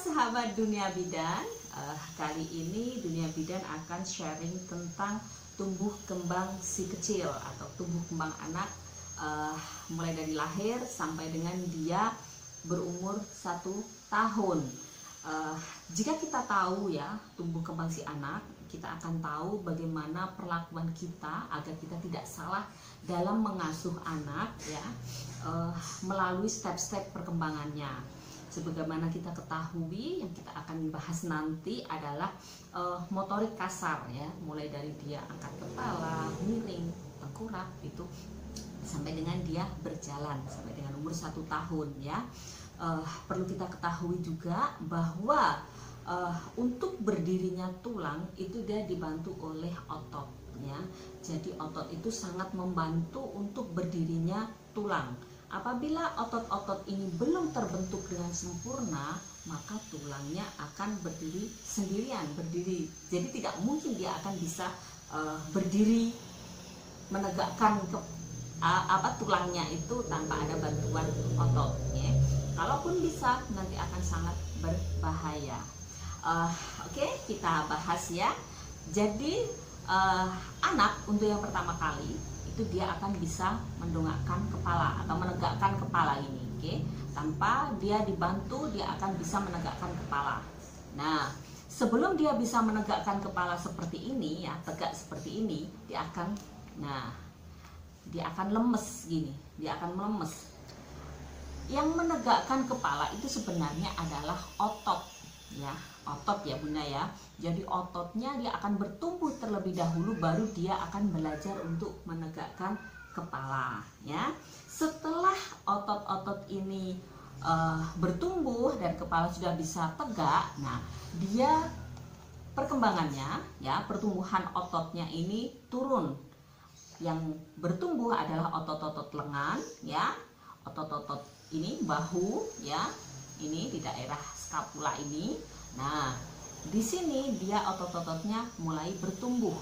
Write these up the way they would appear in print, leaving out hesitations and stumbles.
sahabat Dunia Bidan, kali ini Dunia Bidan akan sharing tentang tumbuh kembang si kecil atau tumbuh kembang anak, mulai dari lahir sampai dengan dia berumur 1 tahun. Jika kita tahu ya tumbuh kembang si anak, kita akan tahu bagaimana perlakuan kita agar kita tidak salah dalam mengasuh anak ya, melalui step-step perkembangannya. Sebagaimana kita ketahui, yang kita akan bahas nanti adalah motorik kasar ya, mulai dari dia angkat kepala, miring, tengkurap itu sampai dengan dia berjalan sampai dengan umur 1 tahun ya. Perlu kita ketahui juga bahwa untuk berdirinya tulang itu dia dibantu oleh otot ya. Jadi otot itu sangat membantu untuk berdirinya tulang. Apabila otot-otot ini belum terbentuk dengan sempurna, maka tulangnya akan berdiri sendirian, jadi tidak mungkin dia akan bisa berdiri menegakkan tulangnya itu tanpa ada bantuan otot ya. Kalaupun bisa, nanti akan sangat berbahaya. Oke, kita bahas ya. Jadi anak untuk yang pertama kali itu dia akan bisa mendongakkan kepala atau menegakkan kepala ini, oke? Tanpa dia dibantu, dia akan bisa menegakkan kepala. Nah, sebelum dia bisa menegakkan kepala seperti ini ya, tegak seperti ini, dia akan lemes gini, dia akan melemes. Yang menegakkan kepala itu sebenarnya adalah otot ya, otot ya Bunda ya. Jadi ototnya dia akan bertumbuh terlebih dahulu, baru dia akan belajar untuk menegakkan kepala ya. Setelah otot-otot ini bertumbuh dan kepala sudah bisa tegak, nah dia perkembangannya ya, pertumbuhan ototnya ini turun. Yang bertumbuh adalah otot-otot lengan ya, otot-otot ini bahu ya, ini di daerah skapula ini. Nah, di sini dia otot-ototnya mulai bertumbuh.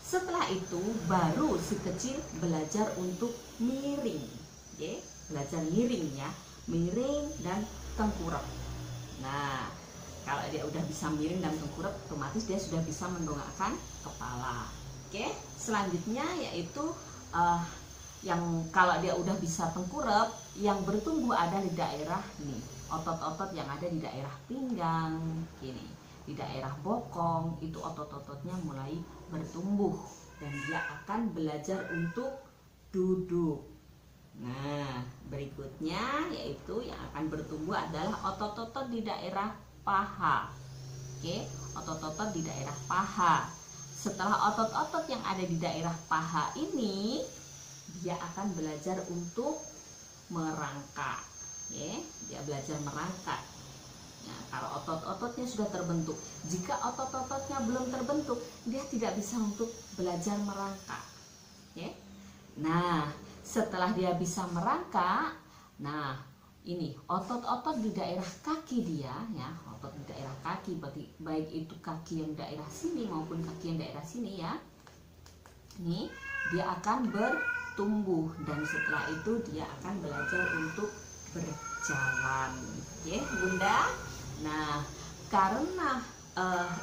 Setelah itu baru si kecil belajar untuk miring, ya, belajar miring ya, miring dan tengkurap. Nah, kalau dia udah bisa miring dan tengkurap, otomatis dia sudah bisa mendongakkan kepala. Oke, selanjutnya yaitu yang kalau dia udah bisa tengkurap, yang bertumbuh ada di daerah nih, otot-otot yang ada di daerah pinggang gini, di daerah bokong, itu otot-ototnya mulai bertumbuh dan dia akan belajar untuk duduk. Nah, berikutnya yaitu yang akan bertumbuh adalah otot-otot di daerah paha. Oke, otot-otot di daerah paha. Setelah otot-otot yang ada di daerah paha ini, dia akan belajar untuk merangkak. Ya, dia belajar merangkak. Nah, kalau otot-ototnya sudah terbentuk, jika otot-ototnya belum terbentuk, dia tidak bisa untuk belajar merangkak. Ya. Nah, setelah dia bisa merangkak, nah ini otot-otot di daerah kaki dia, ya, otot di daerah kaki, baik itu kaki yang daerah sini maupun kaki yang daerah sini ya. Ini dia akan bertumbuh dan setelah itu dia akan belajar untuk berjalan, ya Bunda. Nah, karena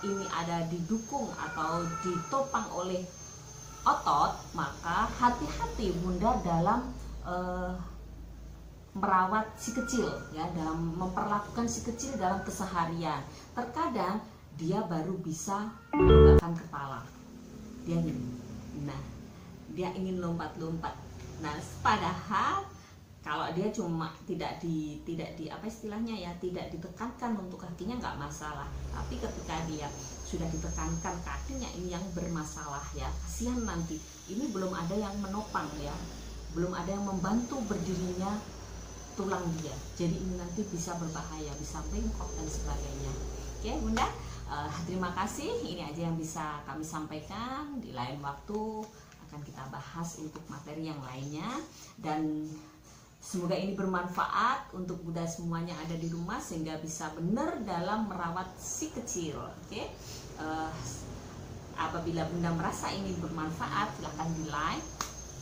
ini ada didukung atau ditopang oleh otot, maka hati-hati Bunda dalam merawat si kecil ya, dalam memperlakukan si kecil dalam keseharian. Terkadang dia baru bisa menggunakan kepala, dia ingin lompat-lompat. Nah, padahal kalau dia cuma tidak di apa istilahnya ya, tidak ditekankan untuk kakinya nggak masalah. Tapi ketika dia sudah ditekankan kakinya, ini yang bermasalah ya. Kasihan nanti ini belum ada yang menopang ya, belum ada yang membantu berdirinya tulang dia. Jadi ini nanti bisa berbahaya, bisa bengkok dan sebagainya. Oke Bunda, terima kasih. Ini aja yang bisa kami sampaikan. Di lain waktu akan kita bahas untuk materi yang lainnya, dan semoga ini bermanfaat untuk Bunda semuanya ada di rumah sehingga bisa benar dalam merawat si kecil. Oke. Apabila Bunda merasa ini bermanfaat, silahkan di like,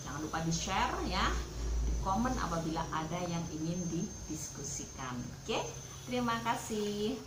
jangan lupa di share ya, di komen apabila ada yang ingin didiskusikan. Oke, terima kasih.